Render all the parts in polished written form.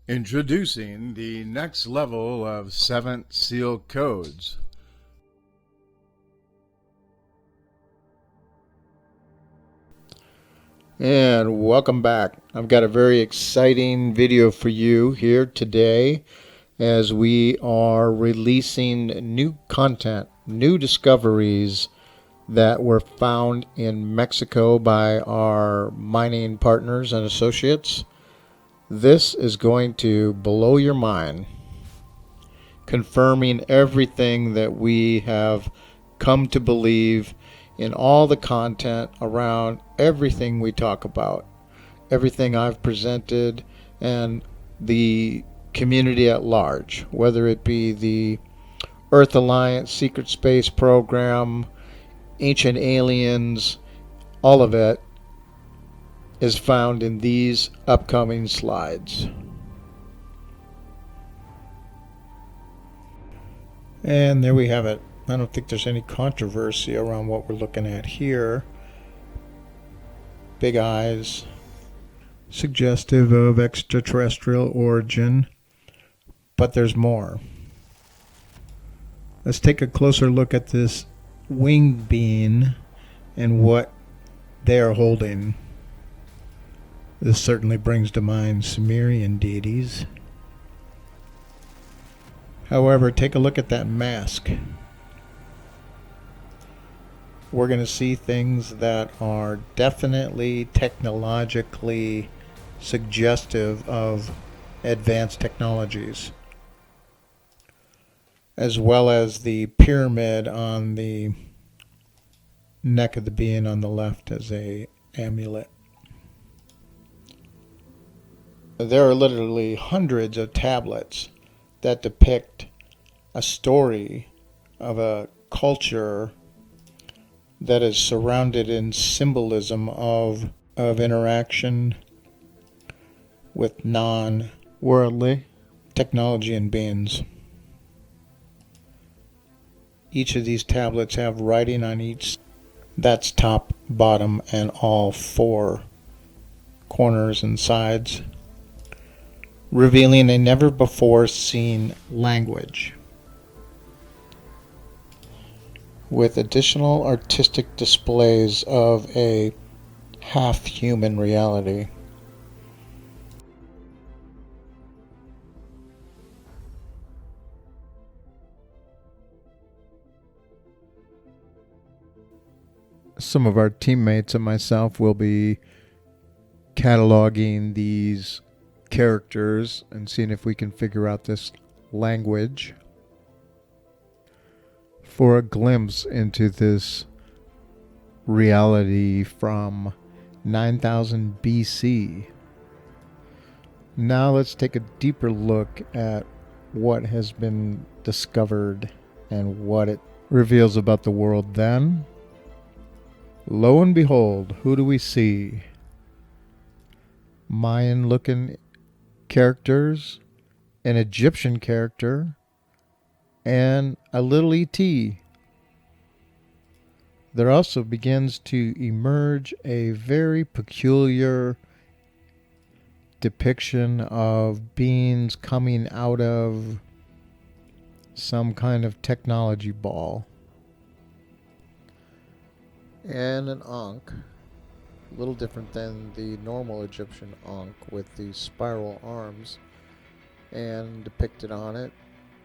Introducing the next level of 7th Seal codes. And welcome back. I've got a very exciting video for you here today as we are releasing new content, new discoveries that were found in Mexico by our mining partners and associates. This is going to blow your mind, confirming everything that we have come to believe in all the content around everything we talk about, everything I've presented, and the community at large, whether it be the Earth Alliance Secret Space Program, Ancient Aliens, all of it is found in these upcoming slides. And there we have it. I don't think there's any controversy around what we're looking at here. Big eyes, suggestive of extraterrestrial origin, but there's more. Let's take a closer look at this winged being and what they are holding. This certainly brings to mind Sumerian deities. However, take a look at that mask. We're going to see things that are definitely technologically suggestive of advanced technologies, as well as the pyramid on the neck of the being on the left as a amulet. There are literally hundreds of tablets that depict a story of a culture that is surrounded in symbolism of interaction with non-worldly technology and beings. Each of these tablets have writing on each. That's top, bottom, and all four corners and sides, revealing a never-before-seen language, with additional artistic displays of a half-human reality. Some of our teammates and myself will be cataloging these characters and seeing if we can figure out this language for a glimpse into this reality from 9000 BC. Now let's take a deeper look at what has been discovered and what it reveals about the world then. Lo and behold, who do we see? Mayan-looking characters, an Egyptian character, and a little E.T. There also begins to emerge a very peculiar depiction of beings coming out of some kind of technology ball. And an Ankh, a little different than the normal Egyptian Ankh with the spiral arms, and depicted on it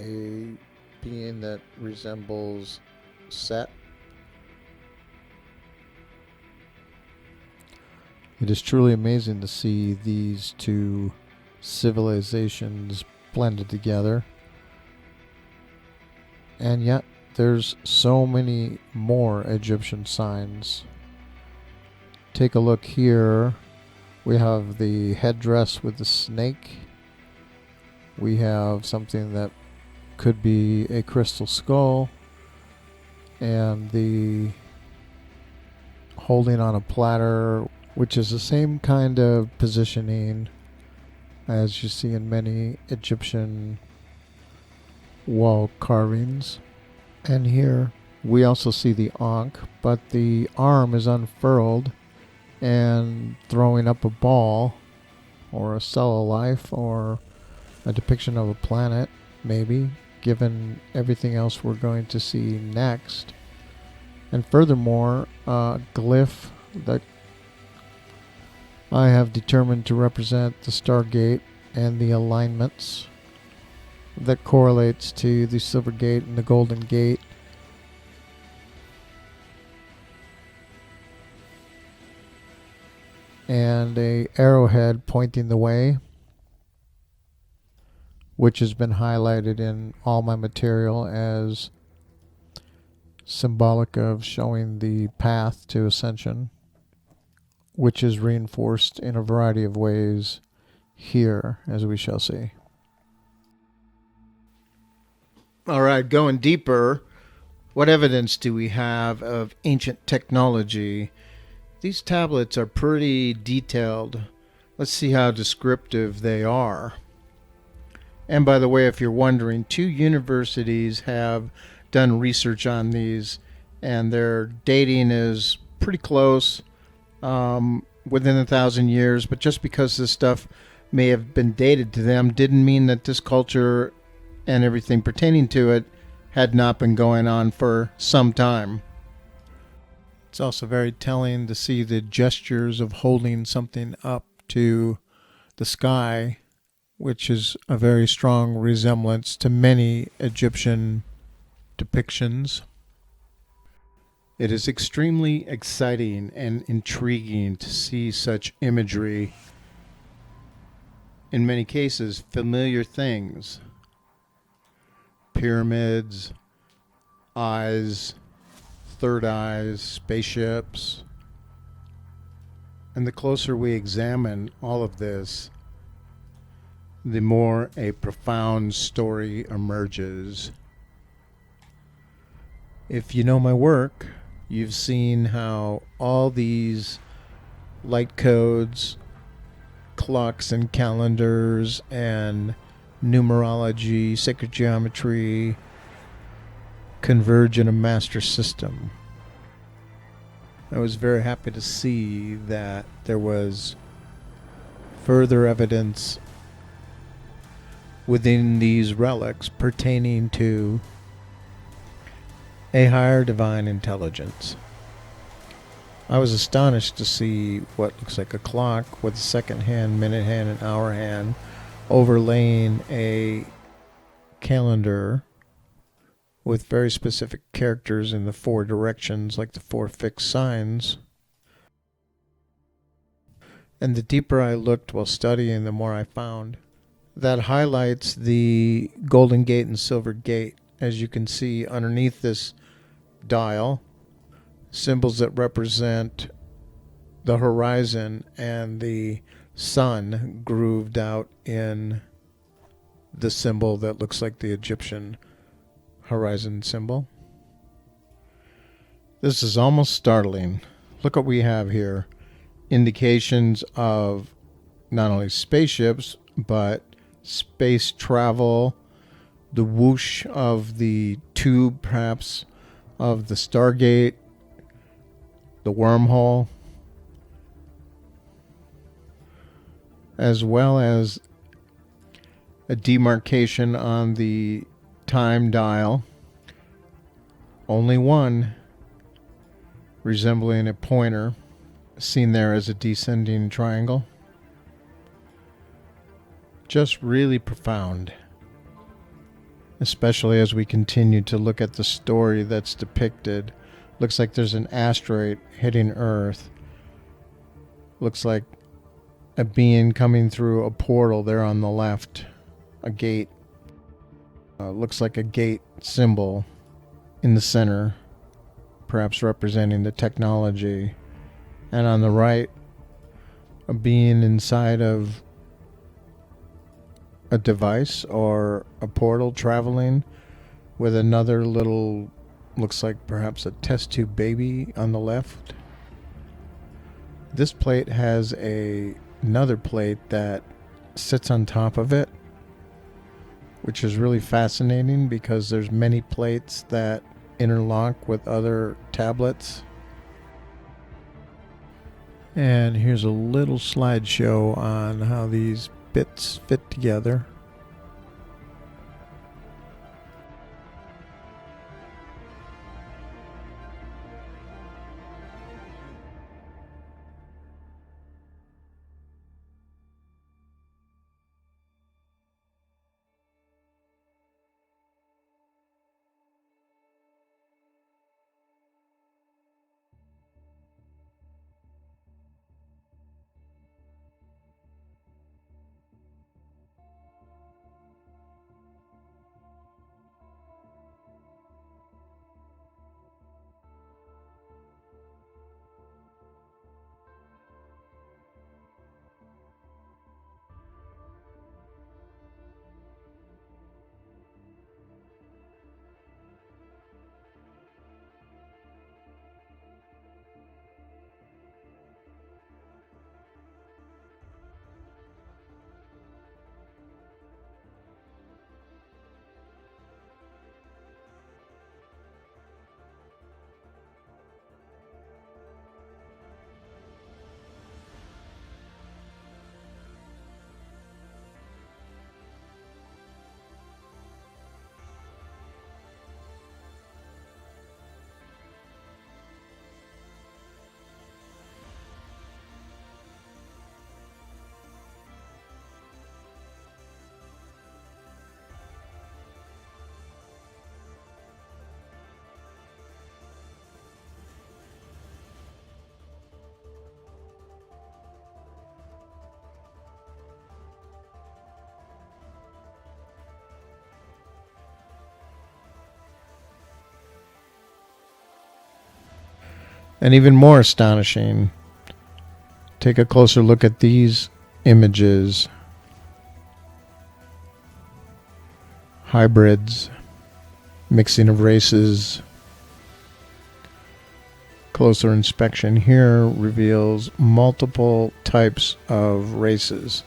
a being that resembles Set. It is truly amazing to see these two civilizations blended together, and yet there's so many more Egyptian signs. Take a look here. We have the headdress with the snake. We have something that could be a crystal skull, and the holding on a platter, which is the same kind of positioning as you see in many Egyptian wall carvings. And here we also see the Ankh, but the arm is unfurled and throwing up a ball or a cell of life or a depiction of a planet, maybe, given everything else we're going to see next. And furthermore, a glyph that I have determined to represent the Stargate and the alignments that correlates to the Silver Gate and the Golden Gate. And a arrowhead pointing the way, which has been highlighted in all my material as symbolic of showing the path to ascension, which is reinforced in a variety of ways here, as we shall see. All right, going deeper, what evidence do we have of ancient technology? These tablets are pretty detailed. Let's see how descriptive they are. And by the way, if you're wondering, 2 universities have done research on these, and their dating is pretty close, within 1,000 years. But just because this stuff may have been dated to them didn't mean that this culture and everything pertaining to it had not been going on for some time. It's also very telling to see the gestures of holding something up to the sky, which is a very strong resemblance to many Egyptian depictions. It is extremely exciting and intriguing to see such imagery. In many cases, familiar things. Pyramids, eyes, third eyes, spaceships. And the closer we examine all of this, the more a profound story emerges. If you know my work, you've seen how all these light codes, clocks and calendars, and numerology, sacred geometry, converge in a master system. I was very happy to see that there was further evidence within these relics pertaining to a higher divine intelligence. I was astonished to see what looks like a clock with a second hand, minute hand, and hour hand overlaying a calendar with very specific characters in the 4 directions, like the 4 fixed signs. And the deeper I looked while studying, the more I found. That highlights the Golden Gate and Silver Gate. As you can see underneath this dial, symbols that represent the horizon and the sun grooved out in the symbol that looks like the Egyptian horizon symbol. This is almost startling. Look what we have here. Indications of not only spaceships, but space travel, the whoosh of the tube, perhaps, of the Stargate, the wormhole, as well as a demarcation on the time dial, only one, resembling a pointer, seen there as a descending triangle. Just really profound, especially as we continue to look at the story that's depicted. Looks like there's an asteroid hitting Earth. Looks like a being coming through a portal there on the left, a gate. Looks like a gate symbol in the center, perhaps representing the technology. And on the right, a being inside of a device or a portal traveling with another little, looks like perhaps a test tube baby on the left. This plate has another plate that sits on top of it, which is really fascinating because there's many plates that interlock with other tablets. And here's a little slideshow on how these bits fit together. And even more astonishing, take a closer look at these images. Hybrids, mixing of races. Closer inspection here reveals multiple types of races.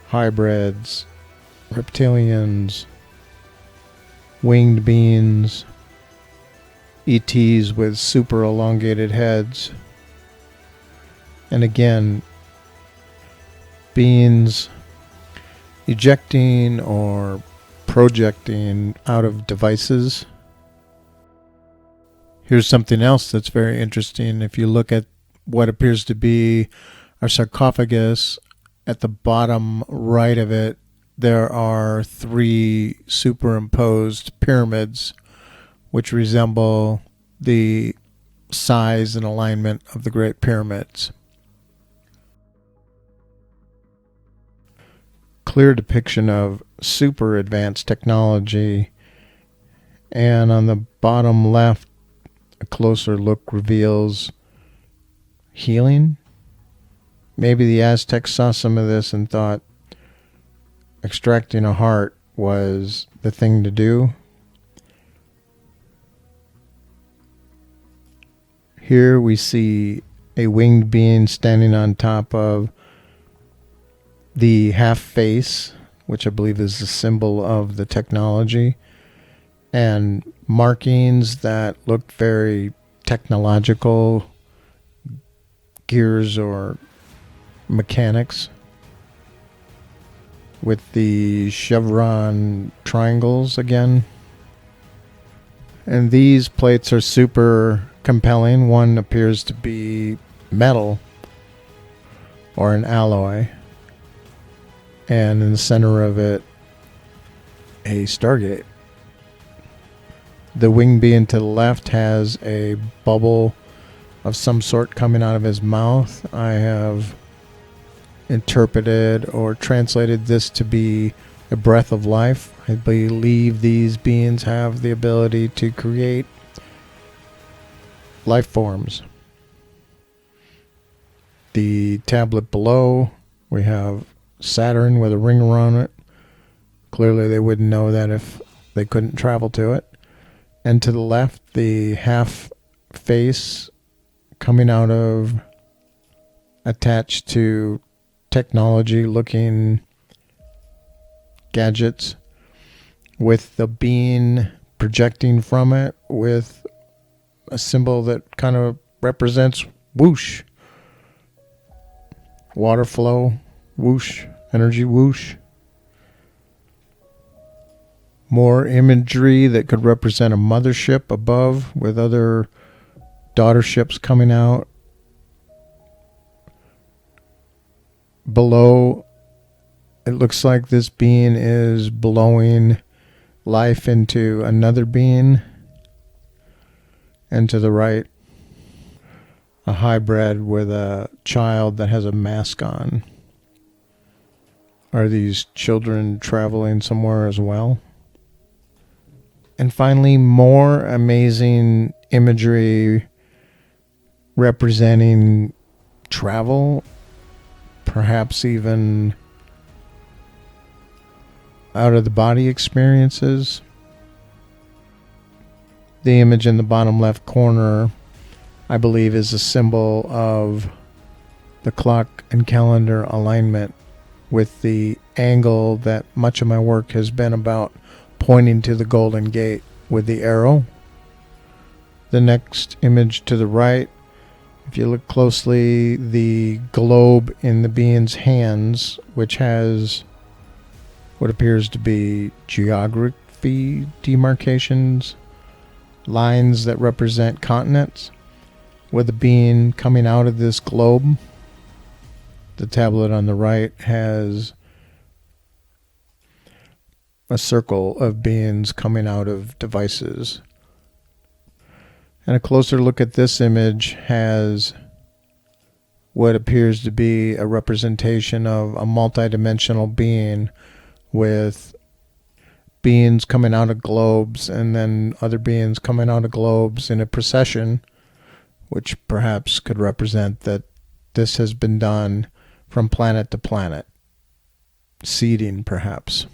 Hybrids, reptilians, winged beings, ETs with super elongated heads, and again, beings ejecting or projecting out of devices. Here's something else that's very interesting. If you look at what appears to be our sarcophagus, at the bottom right of it, there are 3 superimposed pyramids which resemble the size and alignment of the Great Pyramids. Clear depiction of super advanced technology. And on the bottom left, a closer look reveals healing. Maybe the Aztecs saw some of this and thought extracting a heart was the thing to do. Here we see a winged being standing on top of the half face, which I believe is the symbol of the technology, and markings that look very technological, gears or mechanics, with the chevron triangles again. And these plates are super compelling. One appears to be metal or an alloy, and in the center of it, a Stargate. The wing being to the left has a bubble of some sort coming out of his mouth. I have interpreted or translated this to be a breath of life. I believe these beings have the ability to create life forms. The tablet below, we have Saturn with a ring around it. Clearly they wouldn't know that if they couldn't travel to it. And to the left, the half face coming out of, attached to technology looking gadgets, with the being projecting from it with a symbol that kind of represents whoosh, water flow, whoosh, energy whoosh. More imagery that could represent a mothership above with other daughter ships coming out. Below, it looks like this being is blowing life into another being. And to the right, a hybrid with a child that has a mask on. Are these children traveling somewhere as well? And finally, more amazing imagery representing travel, perhaps even out-of-the-body experiences. The image in the bottom left corner, I believe, is a symbol of the clock and calendar alignment, with the angle that much of my work has been about, pointing to the Golden Gate with the arrow. The next image to the right, if you look closely, the globe in the being's hands, which has what appears to be geography demarcations, lines that represent continents, with the being coming out of this globe. The tablet on the right has a circle of beings coming out of devices. And a closer look at this image has what appears to be a representation of a multidimensional being, with beings coming out of globes and then other beings coming out of globes in a procession, which perhaps could represent that this has been done from planet to planet. Seeding, perhaps.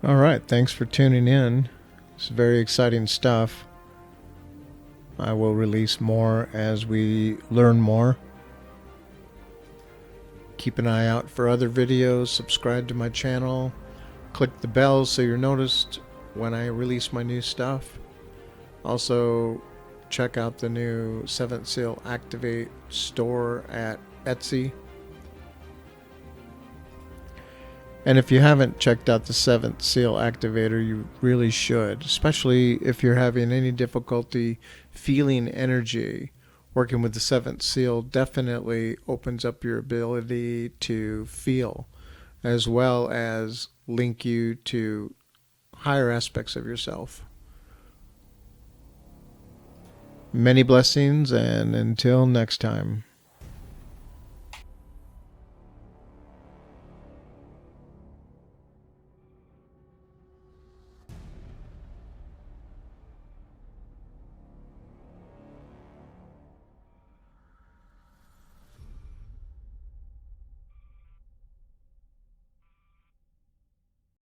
All right, thanks for tuning in. It's very exciting stuff. I will release more as we learn more. Keep an eye out for other videos. Subscribe to my channel. Click the bell so you're noticed when I release my new stuff. Also, check out the new 7th Seal Activate store at Etsy. And if you haven't checked out the 7th Seal Activator, you really should, especially if you're having any difficulty feeling energy. Working with the 7th Seal definitely opens up your ability to feel, as well as link you to higher aspects of yourself. Many blessings, and until next time.